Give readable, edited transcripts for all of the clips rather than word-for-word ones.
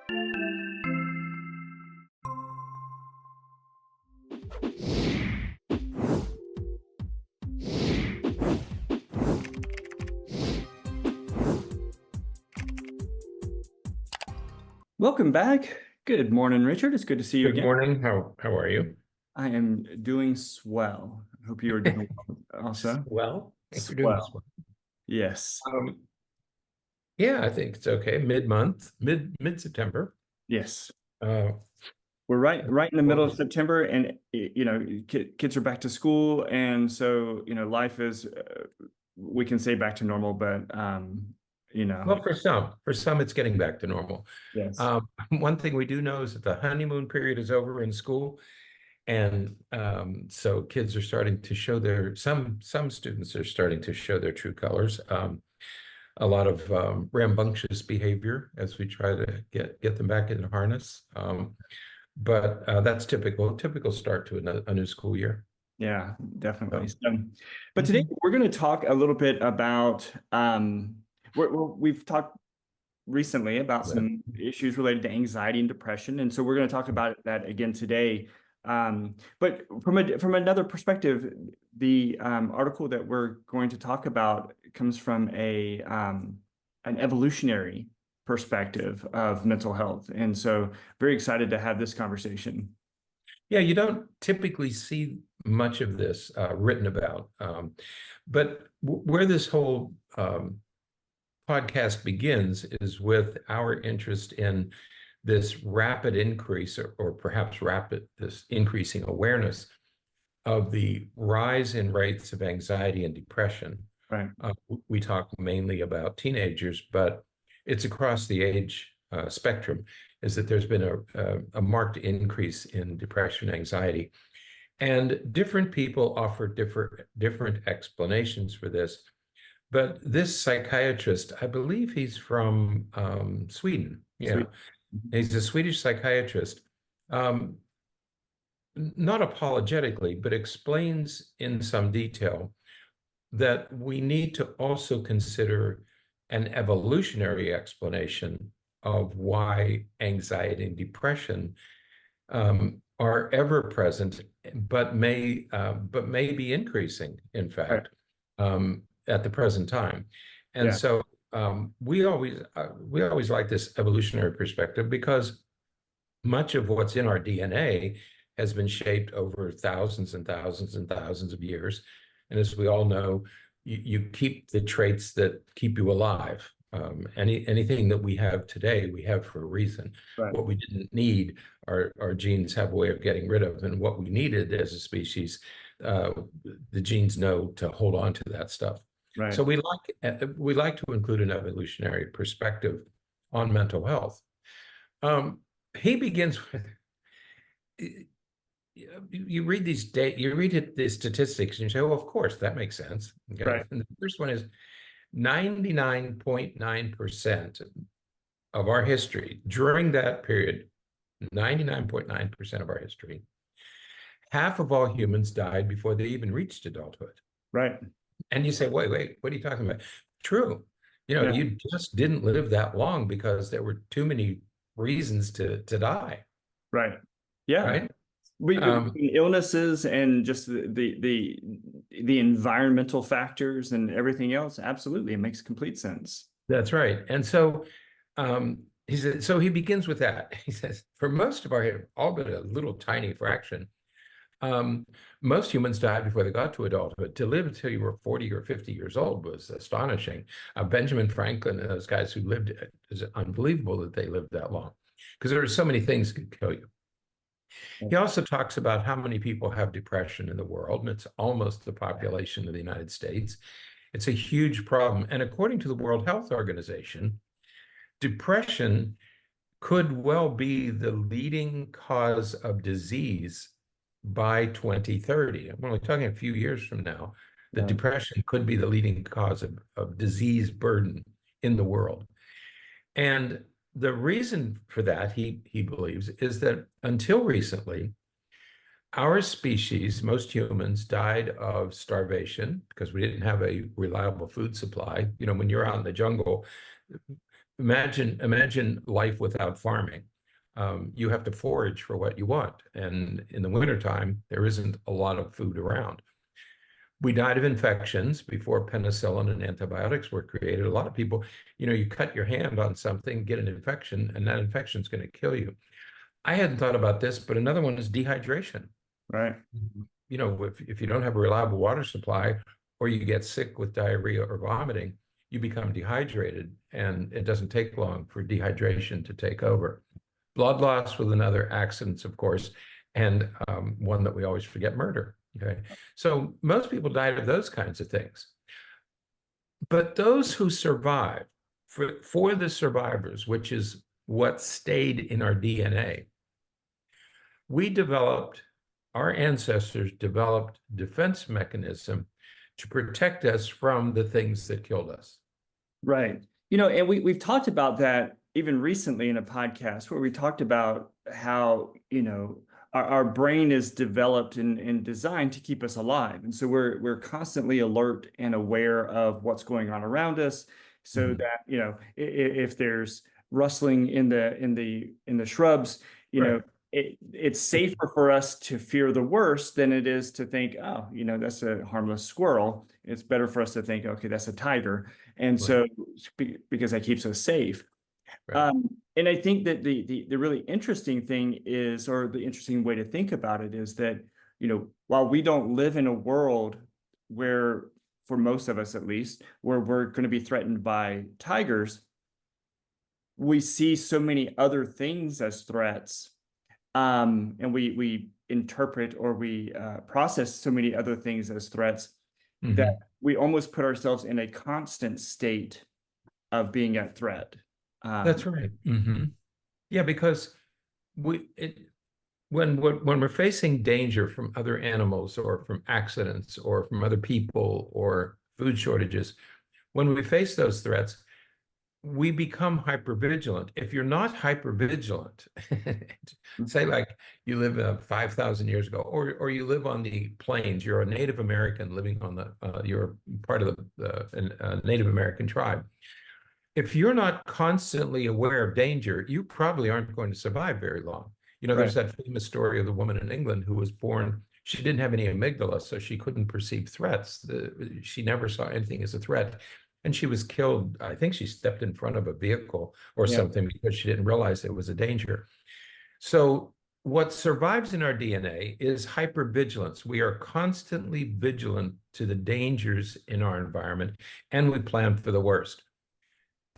Welcome back. Good morning, Richard. It's good to see you Good again. morning. How are you? I am doing swell. I hope you are doing well also. Well, I think we're doing Swell. well. Yes. Um, yeah, I think it's okay. Mid-month, mid-September. Yes. Uh, We're right in the middle of well, September, and kids are back to school, and so life is we can say back to normal, but well, for some, it's getting back to normal. yes. One thing we do know is that the honeymoon period is over in school, and so kids are starting to show some students are starting to show their true colors. A lot of rambunctious behavior as we try to get them back in the harness. But that's typical start to a new school year. Yeah, definitely. So, But today mhm. we're going to talk a little bit about we've talked recently about some issues related to anxiety and depression, and so we're going to talk about that again today. But from another perspective, the article that we're going to talk about comes from a an evolutionary perspective of mental health, and so very excited to have this conversation. Yeah, you don't typically see much of this written about, but where this whole podcast begins is with our interest in this rapid increase, or perhaps this increasing awareness of the rise in rates of anxiety and depression. Right. We talk mainly about teenagers, but it's across the age spectrum, is that there's been a marked increase in depression, anxiety, and different people offer different explanations for this. But this psychiatrist, I believe he's from Sweden. Yeah, Sweet. he's a Swedish psychiatrist. Um, Not apologetically, but explains in some detail that we need to also consider an evolutionary explanation of why anxiety and depression are ever present, but may be increasing, in Right. fact, at the present time. And Yeah. so we always like this evolutionary perspective because much of what's in our DNA has been shaped over thousands and thousands and thousands of years. And as we all know, you keep the traits that keep you alive. Anything that we have today, we have for a reason. Right. What we didn't need, our genes have a way of getting rid of, and what we needed as a species, the genes know to hold on to that stuff. Right. So we like to include an evolutionary perspective on mental health. He begins with, you read the statistics and you say, well, of course, that makes sense. Okay. Right. And the first one is 99.9% of our history during that period, 99.9% of our history, half of all humans died before they even reached adulthood. Right. And you say, wait, what are you talking about? True. Yeah. You just didn't live that long because there were too many reasons to die, Right. Yeah. right? Between illnesses and just the environmental factors and everything else, absolutely, it makes complete sense. That's right. And so he said, so he begins with that. He says, for most of our, all but a little tiny fraction, most humans died before they got to adulthood. To live until you were 40 or 50 years old was astonishing. Benjamin Franklin and those guys who lived, it is unbelievable that they lived that long, because there are so many things that could kill you. He also talks about how many people have depression in the world, and it's almost the population of the United States. It's a huge problem. And according to the World Health Organization, depression could well be the leading cause of disease by 2030. I'm only talking a few years from now, that Yeah. depression could be the leading cause of disease burden in the world. And the reason for that, he believes, is that until recently, our species, most humans, died of starvation because we didn't have a reliable food supply. When you're out in the jungle, imagine life without farming. You have to forage for what you want, and in the wintertime, there isn't a lot of food around. We died of infections before penicillin and antibiotics were created. A lot of people, you cut your hand on something, get an infection, and that infection is going to kill you. I hadn't thought about this, but another one is dehydration. Right. If you don't have a reliable water supply, or you get sick with diarrhea or vomiting, you become dehydrated, and it doesn't take long for dehydration to take over. Blood loss with another, accidents, of course, and one that we always forget, murder. Okay, so most people died of those kinds of things. But those who survived, for the survivors, which is what stayed in our DNA, our ancestors developed defense mechanism to protect us from the things that killed us. Right. And we've talked about that even recently in a podcast where we talked about how, our brain is developed and designed to keep us alive. And so we're constantly alert and aware of what's going on around us, so that, if there's rustling in the shrubs, Right. It's safer for us to fear the worst than it is to think, oh, that's a harmless squirrel. It's better for us to think, okay, that's a tiger. And Right. so because that keeps us safe. Right. And I think that the really interesting thing is, or the interesting way to think about it is that, while we don't live in a world where, for most of us at least, where we're going to be threatened by tigers, we see so many other things as threats. And we interpret, or we process so many other things as threats, that we almost put ourselves in a constant state of being at threat. That's right. Yeah, because when we're facing danger from other animals, or from accidents, or from other people, or food shortages, when we face those threats, we become hypervigilant. If you're not hypervigilant, say like you live 5,000 years ago, or you live on the plains, you're a Native American living on you're part of the Native American tribe. If you're not constantly aware of danger, you probably aren't going to survive very long. There's that famous story of the woman in England who was born, she didn't have any amygdala, so she couldn't perceive threats. She never saw anything as a threat. And she was killed. I think she stepped in front of a vehicle or something because she didn't realize it was a danger. So what survives in our DNA is hypervigilance. We are constantly vigilant to the dangers in our environment, and we plan for the worst.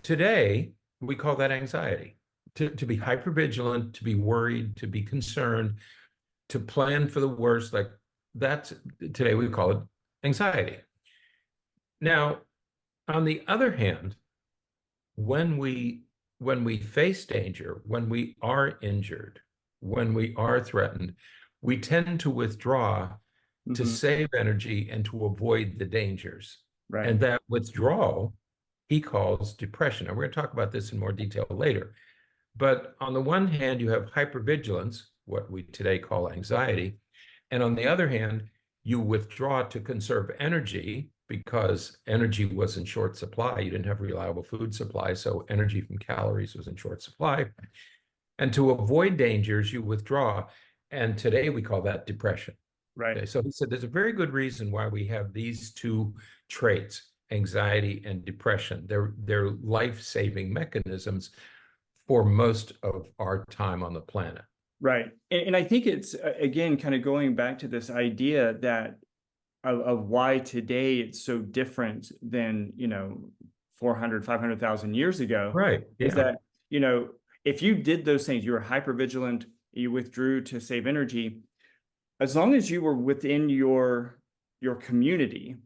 Today, we call that anxiety. To be hypervigilant, to be worried, to be concerned, to plan for the worst, like today we call it anxiety. Now, on the other hand, when we face danger, when we are injured, when we are threatened, we tend to withdraw to save energy and to avoid the dangers. Right. And that withdrawal he calls depression. And we're going to talk about this in more detail later. But on the one hand, you have hypervigilance, what we today call anxiety. And on the other hand, you withdraw to conserve energy, because energy was in short supply. You didn't have reliable food supply, so energy from calories was in short supply. And to avoid dangers, you withdraw. And today we call that depression. Right. Okay, so he said there's a very good reason why we have these two traits, anxiety and depression. They're life-saving mechanisms for most of our time on the planet. Right. And I think it's, again, kind of going back to this idea that of why today it's so different than, 400, 500,000 years ago. Right. Is Yeah. that, if you did those things, you were hypervigilant, you withdrew to save energy, as long as you were within your community,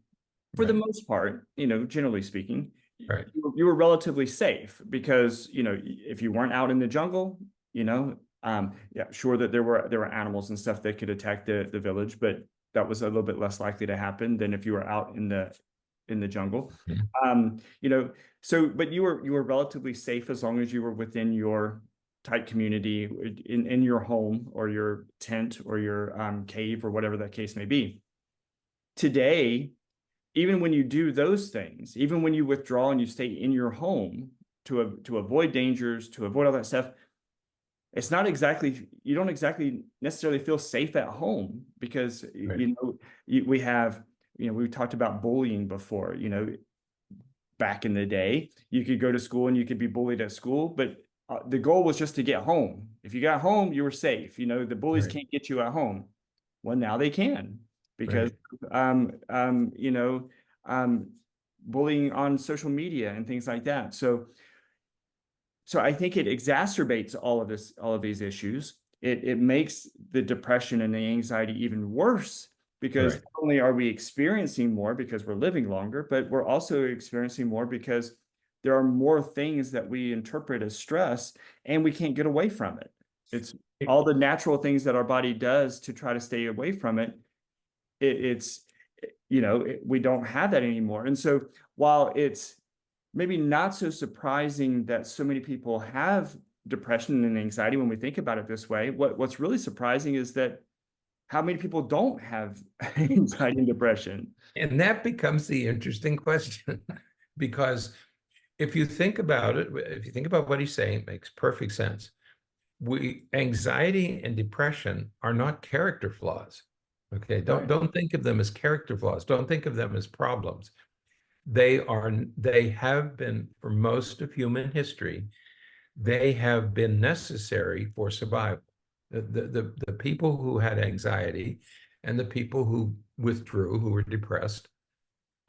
for the most part, generally speaking, Right. you were relatively safe, because, if you weren't out in the jungle, sure that there were animals and stuff that could attack the village, but that was a little bit less likely to happen than if you were out in the jungle. But you were relatively safe as long as you were within your tight community, in your home or your tent or your cave or whatever that case may be. Today, even when you do those things, even when you withdraw and you stay in your home, to avoid dangers, to avoid all that stuff, it's not exactly, you don't exactly necessarily feel safe at home because, Right. you know, we have, you know, we talked about bullying before, you know, back in the day, you could go to school and you could be bullied at school, but the goal was just to get home. If you got home, you were safe. You know, the bullies Right. can't get you at home. Well, now they can because, Right. you know, um, bullying on social media and things like that. So I think it exacerbates all of this, all of these issues. It makes the depression and the anxiety even worse because Right. not only are we experiencing more because we're living longer, but we're also experiencing more because there are more things that we interpret as stress and we can't get away from it. It's all the natural things that our body does to try to stay away from it. It's, you know, we don't have that anymore. And so while it's maybe not so surprising that so many people have depression and anxiety when we think about it this way, what's really surprising is that how many people don't have anxiety and depression. And that becomes the interesting question because if you think about it, if you think about what he's saying, it makes perfect sense. Anxiety and depression are not character flaws. Okay, Right. don't think of them as character flaws. Don't think of them as problems. They have been for most of human history, they have been necessary for survival. The people who had anxiety and the people who withdrew, who were depressed,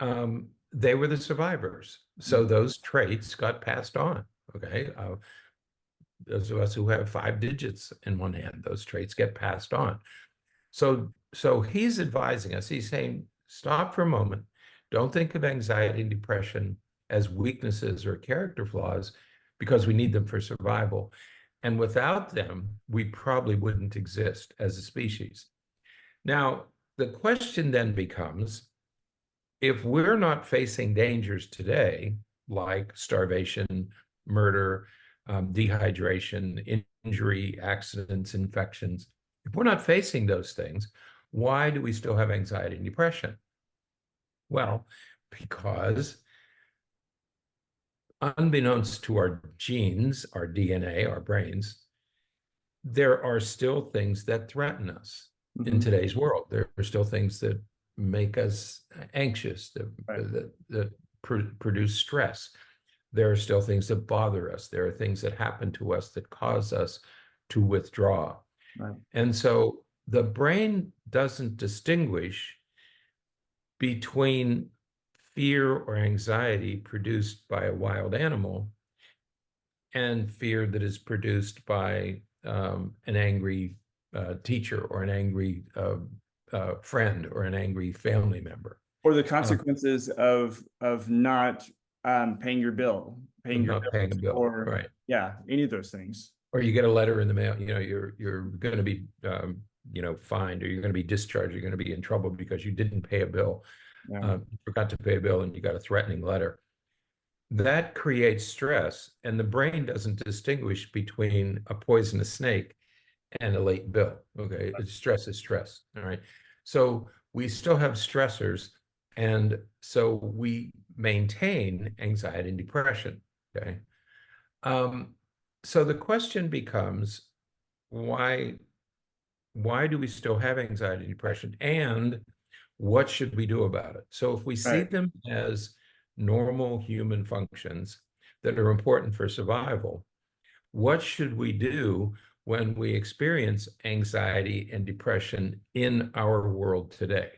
they were the survivors. So those traits got passed on. Okay. Those of us who have 5 digits in one hand, those traits get passed on. So he's advising us, he's saying, stop for a moment. Don't think of anxiety and depression as weaknesses or character flaws because we need them for survival. And without them, we probably wouldn't exist as a species. Now, the question then becomes, if we're not facing dangers today, like starvation, murder, dehydration, injury, accidents, infections, if we're not facing those things, why do we still have anxiety and depression? Well, because unbeknownst to our genes, our DNA, our brains, there are still things that threaten us in Mhm. today's world. There are still things that make us anxious, Right. that produce stress. There are still things that bother us. There are things that happen to us that cause us to withdraw. Right. And so the brain doesn't distinguish between fear or anxiety produced by a wild animal and fear that is produced by an angry teacher or an angry friend or an angry family member. Or the Um, consequences of not paying your bill, paying of your not paying a bills, bill, or right? yeah, any of those things. Or you get a letter in the mail, you're going to be fined, or you're going to be discharged, you're going to be in trouble because you didn't pay a bill, Yeah. you forgot to pay a bill, and you got a threatening letter. That creates stress, and the brain doesn't distinguish between a poisonous snake and a late bill. Okay, stress is stress. All right, so we still have stressors, and so we maintain anxiety and depression. Okay, um, so the question becomes, why why do we still have anxiety and depression, and what should we do about it? So if we see Right. them as normal human functions that are important for survival, what should we do when we experience anxiety and depression in our world today?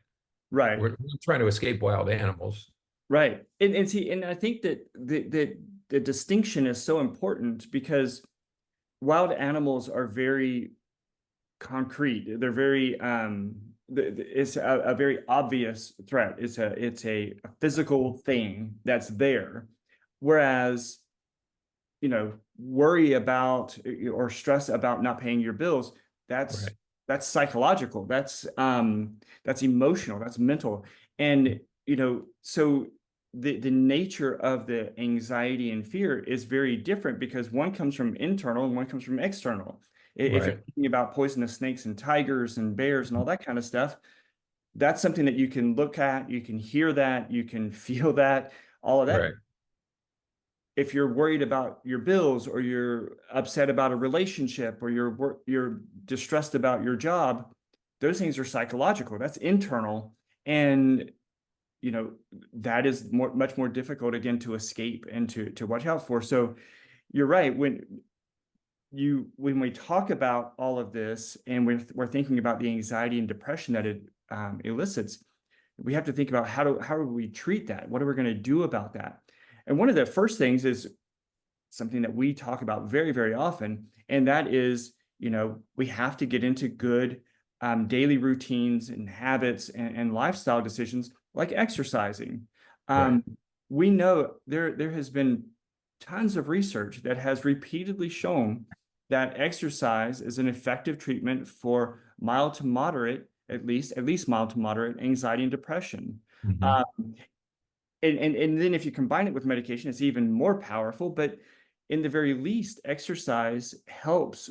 Right. We're not trying to escape wild animals. Right. And see, and I think that the distinction is so important because wild animals are very concrete. They're very it's a very obvious threat. It's a physical thing that's there. Whereas, you know, worry about or stress about not paying your bills, that's Right, that's psychological. That's emotional, that's mental. And you know, so the nature of the anxiety and fear is very different because one comes from internal and one comes from external. If you're right, thinking about poisonous snakes and tigers and bears and all that kind of stuff, that's something that you can look at, you can hear that, you can feel that, all of that. right. if you're worried about your bills, or you're upset about a relationship, or you're distressed about your job, those things are psychological. That's internal. And that is much more difficult, again, to escape and to watch out for. So you're right. When we talk about all of this, and we're thinking about the anxiety and depression that it elicits, we have to think about how do we treat that? What are we going to do about that? And one of the first things is something that we talk about very, very often, and that is, we have to get into good daily routines and habits and lifestyle decisions, like exercising. Right. We know there has been tons of research that has repeatedly shown that exercise is an effective treatment for mild to moderate, at least mild to moderate anxiety and depression. Mhm. Um, and then if you combine it with medication, it's even more powerful. But in the very least, exercise helps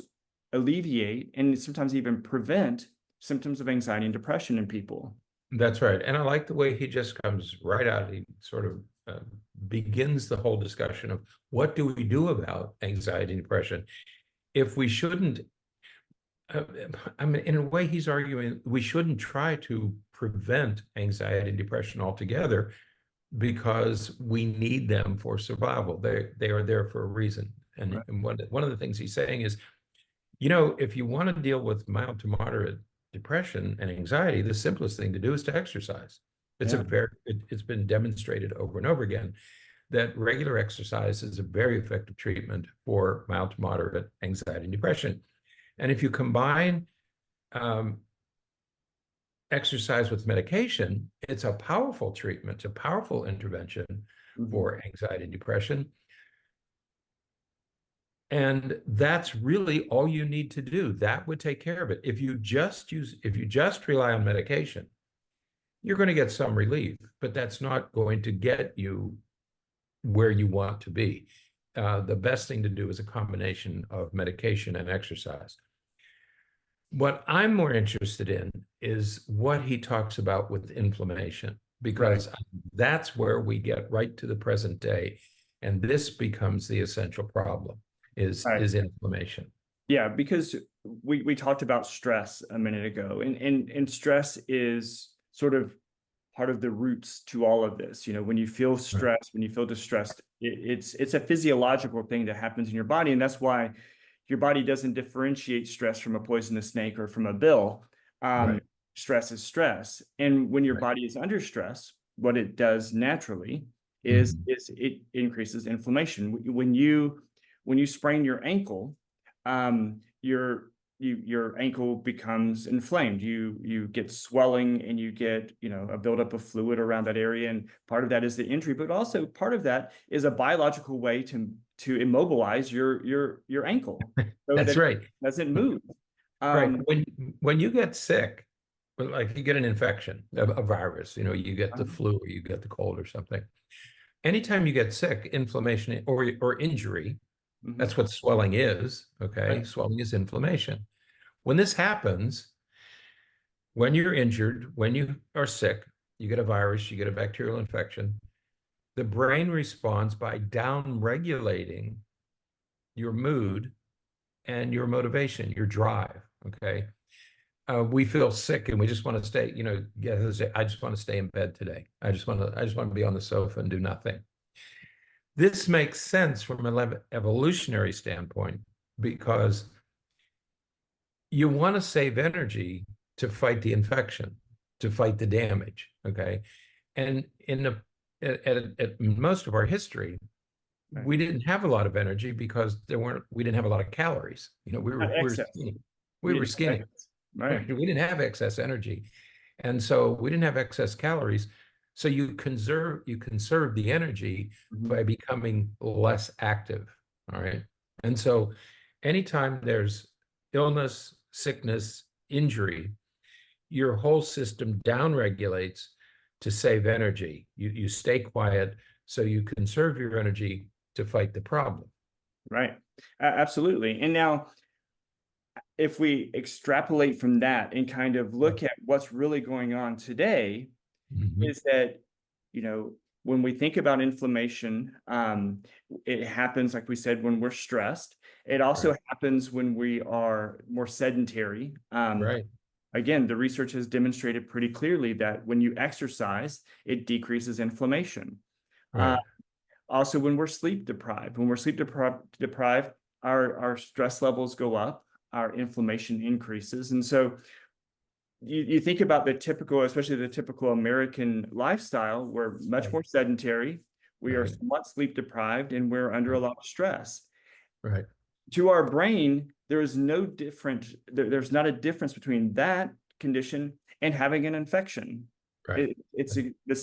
alleviate and sometimes even prevent symptoms of anxiety and depression in people. That's right. And I like the way he just comes right out. He sort of begins the whole discussion of what do we do about anxiety and depression? If we shouldn't, I mean, in a way, he's arguing we shouldn't try to prevent anxiety and depression altogether because we need them for survival. They are there for a reason. And, Right. and one of the things he's saying is, if you want to deal with mild to moderate depression and anxiety, the simplest thing to do is to exercise. Yeah. It's been demonstrated over and over again that regular exercise is a very effective treatment for mild to moderate anxiety and depression. And if you combine exercise with medication, it's a powerful treatment, a powerful intervention Mhm. for anxiety and depression. And that's really all you need to do. That would take care of it. If you just rely on medication, you're going to get some relief, but that's not going to get you where you want to be. The best thing to do is a combination of medication and exercise. What I'm more interested in is what he talks about with inflammation, Right. because that's where we get right to the present day. And this becomes the essential problem Right. is inflammation. Yeah, because we talked about stress a minute ago, and stress is sort of part of the roots to all of this. When you feel Right. stressed, when you feel distressed, it's a physiological thing that happens in your body, and that's why your body doesn't differentiate stress from a poisonous snake or from a bill. Um, Right. Stress is stress, and when your Right. body is under stress, what it does naturally is Mhm. is it increases inflammation. When you sprain your ankle, your ankle becomes inflamed. You get swelling, and you get a buildup of fluid around that area, and part of that is the injury, but also part of that is a biological way to immobilize your ankle so That's that it right. doesn't move. Right. Um, When you get sick, like you get an infection, a virus, you get the flu or you get the cold or something. Anytime you get sick, inflammation or injury, mhm, that's what swelling is. right, Okay. Swelling is inflammation. When this happens, when you're injured, when you are sick, you get a virus, you get a bacterial infection, the brain responds by down regulating your mood and your motivation, your drive. Okay. We feel sick and we just want to stay, I just want to stay in bed today. I just want to be on the sofa and do nothing. This makes sense from an evolutionary standpoint because you want to save energy to fight the infection, to fight the damage. Okay. And at most of our history, right. we didn't have a lot of energy because we didn't have a lot of calories. Not We were excess. skinny. We We were didn't have skinny. excess. Right. Right? We didn't have excess energy. And so we didn't have excess calories. So you conserve the energy Mhm. by becoming less active. All right. And so anytime there's illness, sickness, injury, your whole system downregulates to save energy. You stay quiet so you conserve your energy to fight the problem. Right. Absolutely. And now, if we extrapolate from that and kind of look at what's really going on today, Mhm. is that, you know, when we think about inflammation, it happens, like we said, when we're stressed. It also Right. happens when we are more sedentary. Right. Again, the research has demonstrated pretty clearly that when you exercise, it decreases inflammation. Uh, Right. Also, when we're sleep deprived, deprived, our stress levels go up, our inflammation increases. And so you think about the typical, especially the typical American lifestyle, we're much Right. more sedentary, we are Right. somewhat sleep deprived, and we're under a Right. lot of stress. Right. To our brain, there's there's not a difference between that condition and having an infection. Right. It's the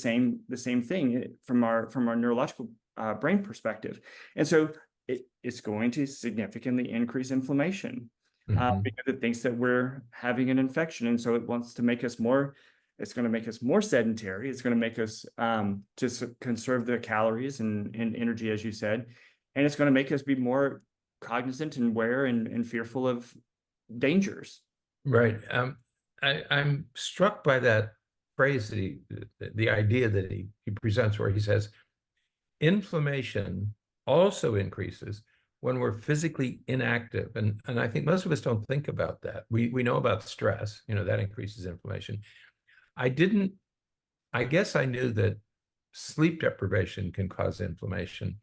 same thing from our neurological brain perspective. And so it's going to significantly increase inflammation Hmm. because it thinks that we're having an infection. And so it wants to make us more, it's going to make us more sedentary. It's going to make us just conserve the calories and energy, as you said. And it's going to make us be more cognizant and aware and fearful of dangers. Right. I'm struck by that phrase that the idea that he presents, where he says inflammation also increases when we're physically inactive. And I think most of us don't think about that. We know about stress, that increases inflammation. I didn't, I guess I knew that sleep deprivation can cause inflammation.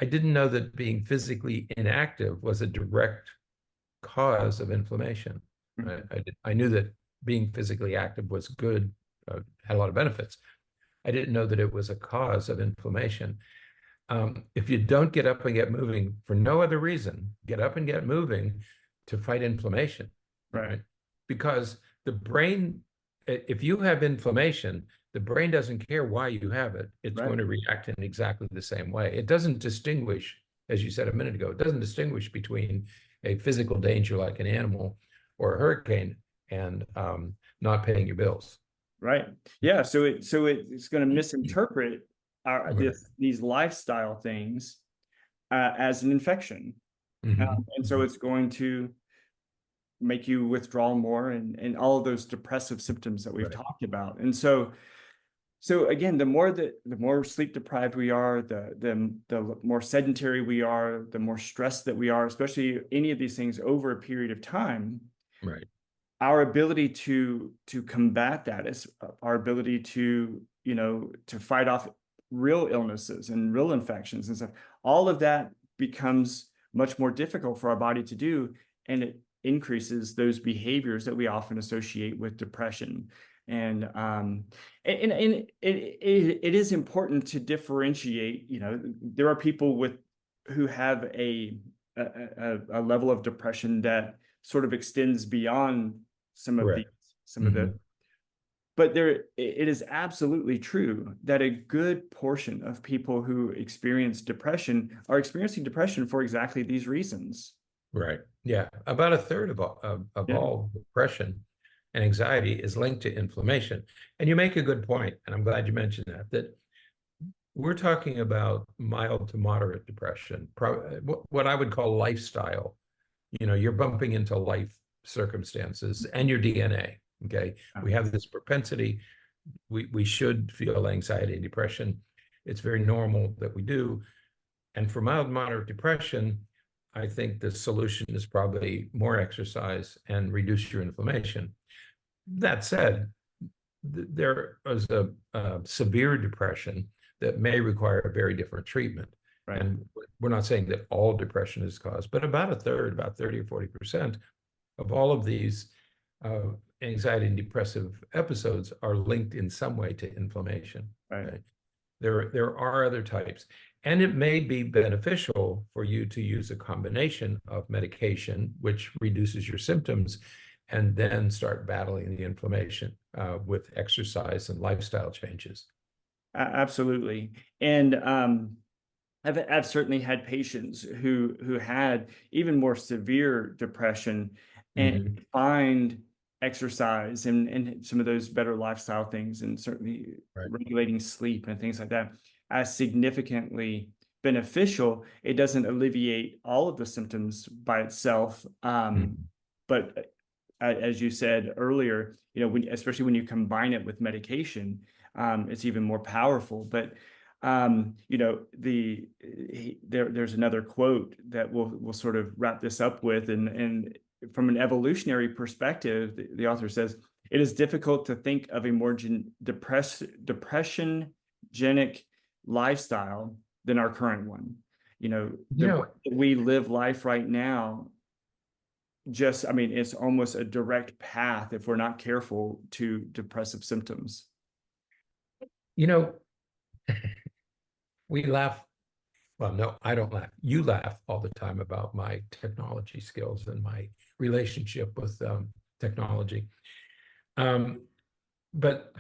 I didn't know that being physically inactive was a direct cause of inflammation. I knew that being physically active was good, had a lot of benefits. I didn't know that it was a cause of inflammation. If you don't get up and get moving for no other reason, get up and get moving to fight inflammation, Right. right? Because the brain, if you have inflammation, the brain doesn't care why you have it. It's Right. going to react in exactly the same way. It doesn't distinguish, as you said a minute ago, it doesn't distinguish between a physical danger like an animal or a hurricane and not paying your bills. Right. Yeah. It's going to misinterpret Right. these lifestyle things as an infection, and so Mm-hmm. it's going to make you withdraw more and all of those depressive symptoms that we've Right. talked about. And so again, the more sleep deprived we are, the more sedentary we are, the more stressed that we are, especially any of these things over a period of time, Right. our ability to combat that is our ability to to fight off real illnesses and real infections and stuff. All of that becomes much more difficult for our body to do, and it increases those behaviors that we often associate with depression. And it is important to differentiate. There are people who have a level of depression that sort of extends beyond some of the Correct. some of the Hmm. but it is absolutely true that a good portion of people who experience depression are experiencing depression for exactly these reasons. Right. Yeah. About a third of Yeah. all depression and anxiety is linked to inflammation. And you make a good point, and I'm glad you mentioned that we're talking about mild to moderate depression, what I would call lifestyle. You're bumping into life circumstances and your DNA. Okay. We have this propensity. We should feel anxiety and depression. It's very normal that we do. And for mild, moderate depression, I think the solution is probably more exercise and reduce your inflammation. That said, there is a severe depression that may require a very different treatment. Right. And we're not saying that all depression is caused, but about a third, about 30 or 40% of all of these anxiety and depressive episodes are linked in some way to inflammation. Right. Okay? There are other types. And it may be beneficial for you to use a combination of medication, which reduces your symptoms, and then start battling the inflammation with exercise and lifestyle changes. Absolutely. And I've certainly had patients who had even more severe depression and Hmm. find exercise and some of those better lifestyle things, and certainly Right. regulating sleep and things like that, as significantly beneficial. It doesn't alleviate all of the symptoms by itself, Hmm. but as you said earlier, especially when you combine it with medication, it's even more powerful. But There's another quote that we'll sort of wrap this up with, and from an evolutionary perspective, the author says it is difficult to think of a more depression-genic lifestyle than our current one. The way that we live life right now, it's almost a direct path, if we're not careful, to depressive symptoms. We laugh. Well, no, I don't laugh. You laugh all the time about my technology skills and my relationship with technology. But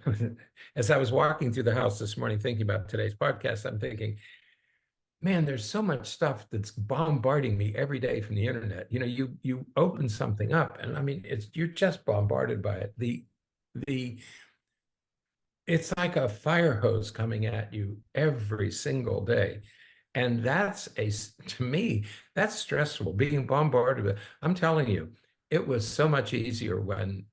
as I was walking through the house this morning thinking about today's podcast, I'm thinking, man, there's so much stuff that's bombarding me every day from the internet. You open something up, and you're just bombarded by it. It's like a fire hose coming at you every single day. And to me, that's stressful, being bombarded with. I'm telling you, it was so much easier when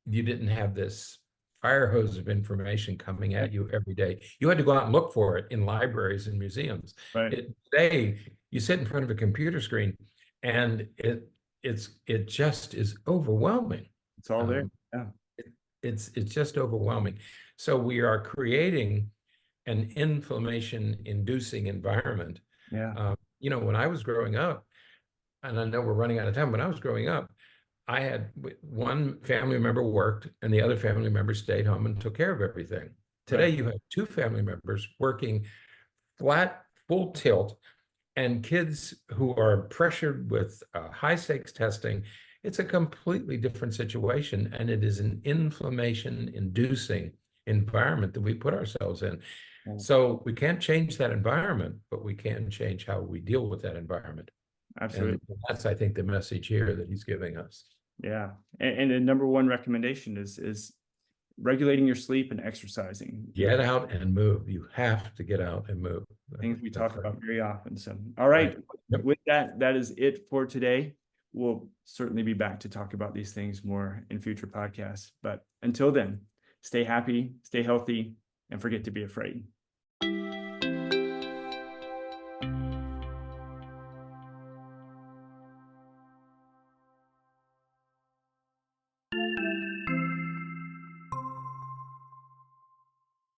you didn't have this fire hose of information coming at you every day. You had to go out and look for it in libraries and museums. Right. Today, you sit in front of a computer screen, and it just is overwhelming. It's all there. Yeah. It's just overwhelming. So we are creating an inflammation-inducing environment. Yeah. When I was growing up, and I know we're running out of time, when I was growing up, I had one family member worked and the other family member stayed home and took care of everything. Today, Right. you have two family members working flat, full tilt, and kids who are pressured with high stakes testing. It's a completely different situation, and it is an inflammation-inducing environment that we put ourselves in. Yeah. So we can't change that environment, but we can change how we deal with that environment. Absolutely. And that's, I think, the message here that he's giving us. Yeah. And the number one recommendation is regulating your sleep and exercising. Get out and move. You have to get out and move. Things we talk about very often. So, all right. Yep. With that is it for today. We'll certainly be back to talk about these things more in future podcasts. But until then, stay happy, stay healthy, and forget to be afraid.